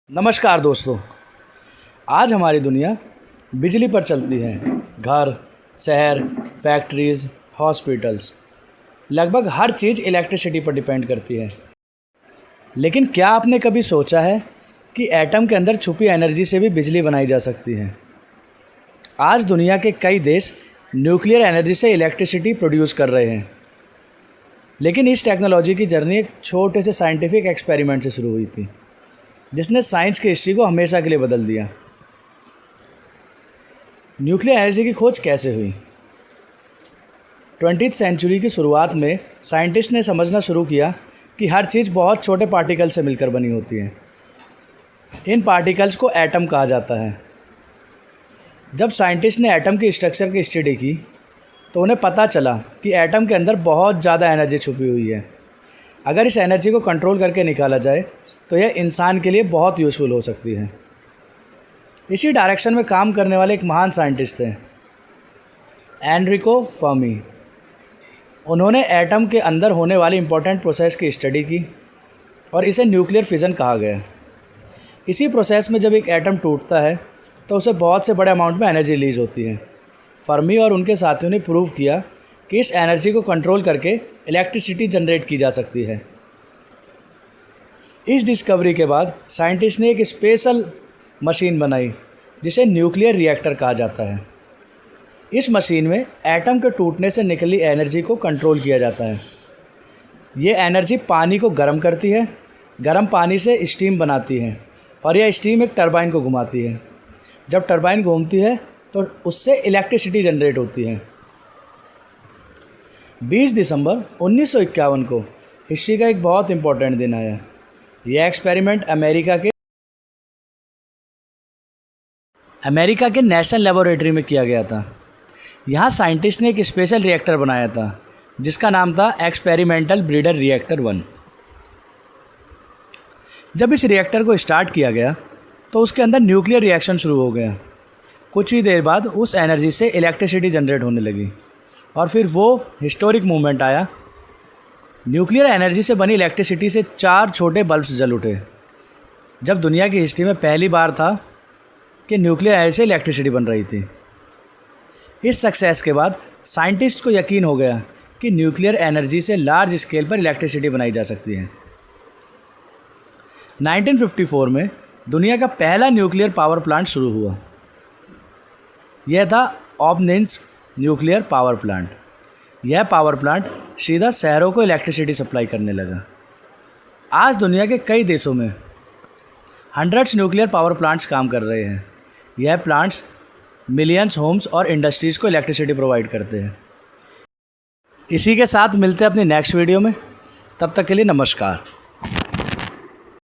नमस्कार दोस्तों। आज हमारी दुनिया बिजली पर चलती है। घर, शहर, फैक्ट्रीज़, हॉस्पिटल्स, लगभग हर चीज़ इलेक्ट्रिसिटी पर डिपेंड करती है। लेकिन क्या आपने कभी सोचा है कि एटम के अंदर छुपी एनर्जी से भी बिजली बनाई जा सकती है? आज दुनिया के कई देश न्यूक्लियर एनर्जी से इलेक्ट्रिसिटी प्रोड्यूस कर रहे हैं। लेकिन इस टेक्नोलॉजी की जर्नी एक छोटे से साइंटिफिक एक्सपेरिमेंट से शुरू हुई थी, जिसने साइंस की हिस्ट्री को हमेशा के लिए बदल दिया। न्यूक्लियर एनर्जी की खोज कैसे हुई? 20वीं सेंचुरी की शुरुआत में साइंटिस्ट ने समझना शुरू किया कि हर चीज़ बहुत छोटे पार्टिकल से मिलकर बनी होती है। इन पार्टिकल्स को एटम कहा जाता है। जब साइंटिस्ट ने एटम की स्ट्रक्चर की स्टडी की तो उन्हें पता चला कि एटम के अंदर बहुत ज़्यादा एनर्जी छुपी हुई है। अगर इस एनर्जी को कंट्रोल करके निकाला जाए तो यह इंसान के लिए बहुत यूज़फुल हो सकती है। इसी डायरेक्शन में काम करने वाले एक महान साइंटिस्ट थे, एनरिको फर्मी। उन्होंने एटम के अंदर होने वाली इम्पोर्टेंट प्रोसेस की स्टडी की और इसे न्यूक्लियर फिज़न कहा गया। इसी प्रोसेस में जब एक एटम टूटता है तो उसे बहुत से बड़े अमाउंट में एनर्जी रिलीज़ होती है। फर्मी और उनके साथियों ने प्रूव किया कि इस एनर्जी को कंट्रोल करके इलेक्ट्रिसिटी जनरेट की जा सकती है। इस डिस्कवरी के बाद साइंटिस्ट ने एक स्पेशल मशीन बनाई जिसे न्यूक्लियर रिएक्टर कहा जाता है। इस मशीन में एटम के टूटने से निकली एनर्जी को कंट्रोल किया जाता है। ये एनर्जी पानी को गर्म करती है, गर्म पानी से स्टीम बनाती है और यह स्टीम एक टरबाइन को घुमाती है। जब टरबाइन घूमती है तो उससे इलेक्ट्रिसिटी जनरेट होती है। 20 दिसंबर 1951 को हिस्ट्री का एक बहुत इंपॉर्टेंट दिन आया। यह एक्सपेरिमेंट अमेरिका के नेशनल लेबोरेटरी में किया गया था। यहाँ साइंटिस्ट ने एक स्पेशल रिएक्टर बनाया था जिसका नाम था एक्सपेरिमेंटल ब्रीडर रिएक्टर 1। जब इस रिएक्टर को स्टार्ट किया गया तो उसके अंदर न्यूक्लियर रिएक्शन शुरू हो गया। कुछ ही देर बाद उस एनर्जी से इलेक्ट्रिसिटी जनरेट होने लगी और फिर वो हिस्टोरिक मूवमेंट आया। न्यूक्लियर एनर्जी से बनी इलेक्ट्रिसिटी से 4 छोटे बल्ब्स जल उठे। जब दुनिया की हिस्ट्री में पहली बार था कि न्यूक्लियर एनर्जी से इलेक्ट्रिसिटी बन रही थी। इस सक्सेस के बाद साइंटिस्ट को यकीन हो गया कि न्यूक्लियर एनर्जी से लार्ज स्केल पर इलेक्ट्रिसिटी बनाई जा सकती है। 1954 में दुनिया का पहला न्यूक्लियर पावर प्लांट शुरू हुआ। यह था ऑबनिंस्क न्यूक्लियर पावर प्लांट। यह पावर प्लांट सीधा शहरों को इलेक्ट्रिसिटी सप्लाई करने लगा। आज दुनिया के कई देशों में हंड्रेड्स न्यूक्लियर पावर प्लांट्स काम कर रहे हैं। यह प्लांट्स मिलियंस होम्स और इंडस्ट्रीज़ को इलेक्ट्रिसिटी प्रोवाइड करते हैं। इसी के साथ मिलते हैं अपनी नेक्स्ट वीडियो में। तब तक के लिए नमस्कार।